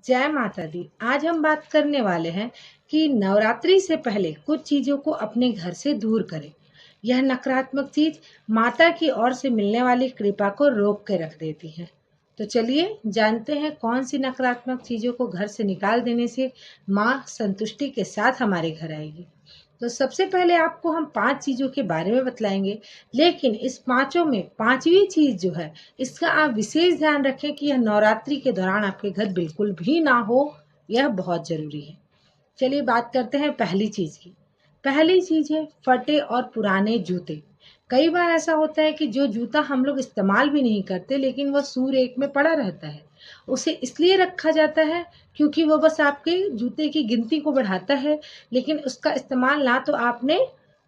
जय माता दी। आज हम बात करने वाले हैं कि नवरात्रि से पहले कुछ चीजों को अपने घर से दूर करें। यह नकारात्मक चीज माता की ओर से मिलने वाली कृपा को रोक के रख देती है। तो चलिए जानते हैं कौन सी नकारात्मक चीजों को घर से निकाल देने से माँ संतुष्टि के साथ हमारे घर आएगी। तो सबसे पहले आपको हम 5 चीज़ों के बारे में बतलाएंगे, लेकिन इस पाँचों में 5वीं चीज़ जो है, इसका आप विशेष ध्यान रखें कि यह नवरात्रि के दौरान आपके घर बिल्कुल भी ना हो, यह बहुत ज़रूरी है। चलिए बात करते हैं पहली चीज़ की। पहली चीज़ है फटे और पुराने जूते। कई बार ऐसा होता है कि जो जूता हम लोग इस्तेमाल भी नहीं करते, लेकिन वह सूरेख में पड़ा रहता है। उसे इसलिए रखा जाता है क्योंकि वो बस आपके जूते की गिनती को बढ़ाता है, लेकिन उसका इस्तेमाल ना तो आपने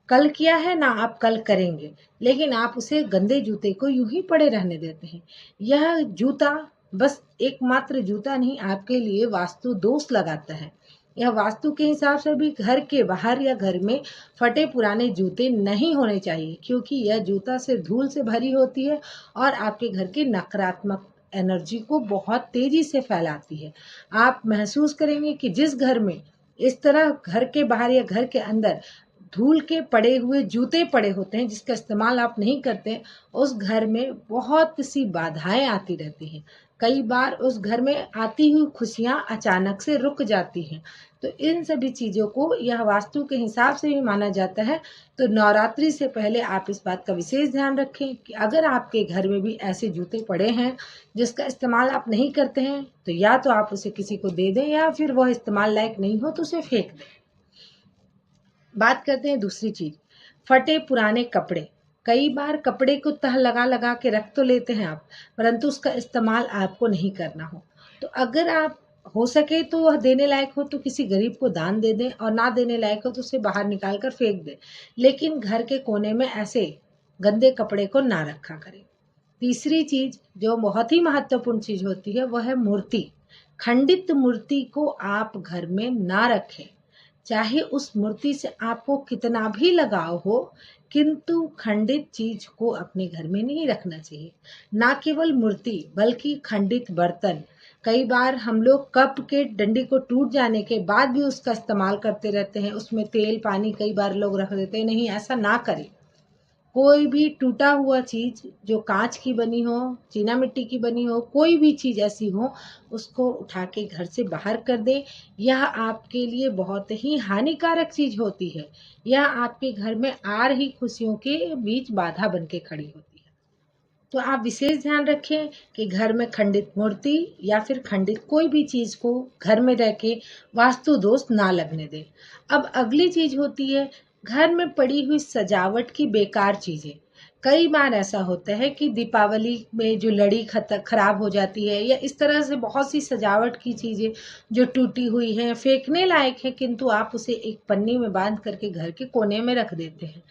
कल किया है ना आप कल करेंगे, लेकिन आप उसे गंदे जूते को यूं ही पड़े रहने देते हैं। यह जूता बस एकमात्र जूता नहीं, आपके लिए वास्तु दोष लगाता है। यह वास्तु के हिसाब से भी घर के बाहर या घर में फटे पुराने जूते नहीं होने चाहिए, क्योंकि यह जूता से धूल से भरी होती है और आपके घर की नकारात्मक एनर्जी को बहुत तेजी से फैलाती है। आप महसूस करेंगे कि जिस घर में इस तरह घर के बाहर या घर के अंदर धूल के पड़े हुए जूते पड़े होते हैं जिसका इस्तेमाल आप नहीं करते, उस घर में बहुत सी बाधाएं आती रहती हैं। कई बार उस घर में आती हुई खुशियां अचानक से रुक जाती हैं। तो इन सभी चीज़ों को यह वास्तु के हिसाब से भी माना जाता है। तो नवरात्रि से पहले आप इस बात का विशेष ध्यान रखें कि अगर आपके घर में भी ऐसे जूते पड़े हैं जिसका इस्तेमाल आप नहीं करते हैं, तो या तो आप उसे किसी को दे दें या फिर वह इस्तेमाल लायक नहीं हो तो उसे फेंक दें। बात करते हैं दूसरी चीज, फटे पुराने कपड़े। कई बार कपड़े को तह लगा लगा के रख तो लेते हैं आप, परंतु उसका इस्तेमाल आपको नहीं करना हो, तो अगर आप हो सके तो वह देने लायक हो तो किसी गरीब को दान दे दें, और ना देने लायक हो तो उसे बाहर निकाल कर फेंक दें, लेकिन घर के कोने में ऐसे गंदे कपड़े को ना रखा करें। तीसरी चीज जो बहुत ही महत्वपूर्ण चीज होती है वह है मूर्ति। खंडित मूर्ति को आप घर में ना रखें। चाहे उस मूर्ति से आपको कितना भी लगाव हो, किंतु खंडित चीज को अपने घर में नहीं रखना चाहिए। ना केवल मूर्ति बल्कि खंडित बर्तन। कई बार हम लोग कप के डंडी को टूट जाने के बाद भी उसका इस्तेमाल करते रहते हैं, उसमें तेल पानी कई बार लोग रख देते हैं। नहीं, ऐसा ना करें। कोई भी टूटा हुआ चीज जो कांच की बनी हो, चीना मिट्टी की बनी हो, कोई भी चीज ऐसी हो, उसको उठा के घर से बाहर कर दे। यह आपके लिए बहुत ही हानिकारक चीज होती है। यह आपके घर में आ रही खुशियों के बीच बाधा बन के खड़ी होती है। तो आप विशेष ध्यान रखें कि घर में खंडित मूर्ति या फिर खंडित कोई भी चीज को घर में रह के वास्तु दोष ना लगने दें। अब अगली चीज होती है घर में पड़ी हुई सजावट की बेकार चीजें। कई बार ऐसा होता है कि दीपावली में जो लड़ी खराब हो जाती है, या इस तरह से बहुत सी सजावट की चीजें जो टूटी हुई हैं, फेंकने लायक है, किंतु आप उसे एक पन्नी में बांध करके घर के कोने में रख देते हैं।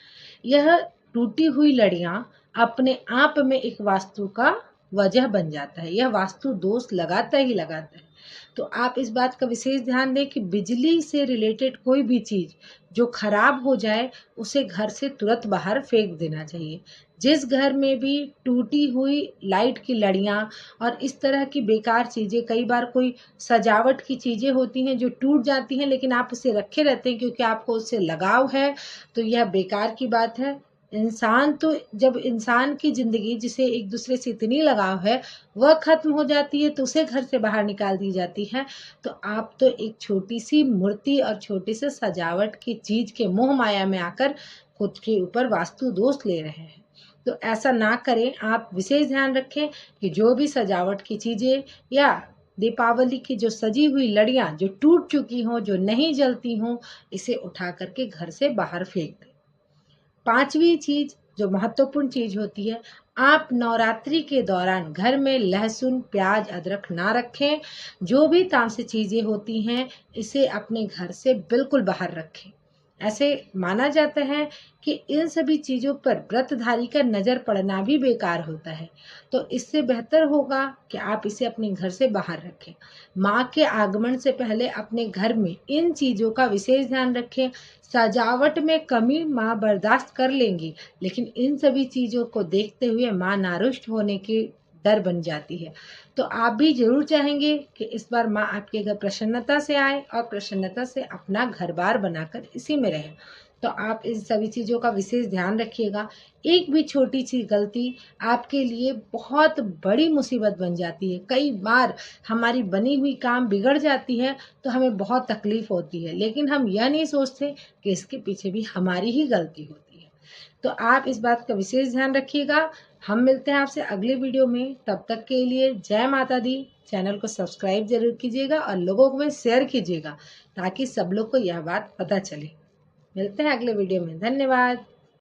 यह टूटी हुई लड़ियां अपने आप में एक वास्तु का वजह बन जाता है। यह वास्तु दोष लगाता ही लगाता है। तो आप इस बात का विशेष ध्यान दें कि बिजली से रिलेटेड कोई भी चीज जो खराब हो जाए उसे घर से तुरंत बाहर फेंक देना चाहिए। जिस घर में भी टूटी हुई लाइट की लड़ियां और इस तरह की बेकार चीजें, कई बार कोई सजावट की चीजें होती हैं जो टूट जाती हैं लेकिन आप उसे रखे रहते हैं क्योंकि आपको उससे लगाव है, तो यह बेकार की बात है। इंसान तो जब इंसान की जिंदगी जिसे एक दूसरे से इतनी लगाव है वह खत्म हो जाती है तो उसे घर से बाहर निकाल दी जाती है। तो आप तो एक छोटी सी मूर्ति और छोटी सी सजावट की चीज के मोह माया में आकर खुद के ऊपर वास्तु दोष ले रहे हैं। तो ऐसा ना करें। आप विशेष ध्यान रखें कि जो भी सजावट की चीजें या दीपावली की जो सजी हुई लड़ियां जो टूट चुकी हों, जो नहीं जलती हों, इसे उठा करके घर से बाहर फेंक दें। 5वीं चीज जो महत्वपूर्ण चीज होती है, आप नवरात्रि के दौरान घर में लहसुन प्याज अदरक ना रखें। जो भी तामसिक चीजें होती हैं इसे अपने घर से बिल्कुल बाहर रखें। ऐसे माना जाता है कि इन सभी चीजों पर व्रतधारी का नजर पड़ना भी बेकार होता है। तो इससे बेहतर होगा कि आप इसे अपने घर से बाहर रखें। माँ के आगमन से पहले अपने घर में इन चीजों का विशेष ध्यान रखें। सजावट में कमी माँ बर्दाश्त कर लेंगी, लेकिन इन सभी चीजों को देखते हुए माँ नारुष्ट होने की डर बन जाती है। तो आप भी ज़रूर चाहेंगे कि इस बार माँ आपके घर प्रसन्नता से आए और प्रसन्नता से अपना घर बार बनाकर इसी में रहें। तो आप इन सभी चीज़ों का विशेष ध्यान रखिएगा। एक भी छोटी सी गलती आपके लिए बहुत बड़ी मुसीबत बन जाती है। कई बार हमारी बनी हुई काम बिगड़ जाती है तो हमें बहुत तकलीफ होती है, लेकिन हम यह नहीं सोचते कि इसके पीछे भी हमारी ही गलती होती है। तो आप इस बात का विशेष ध्यान रखिएगा। हम मिलते हैं आपसे अगले वीडियो में। तब तक के लिए जय माता दी। चैनल को सब्सक्राइब जरूर कीजिएगा और लोगों को में शेयर कीजिएगा ताकि सब लोग को यह बात पता चले। मिलते हैं अगले वीडियो में। धन्यवाद।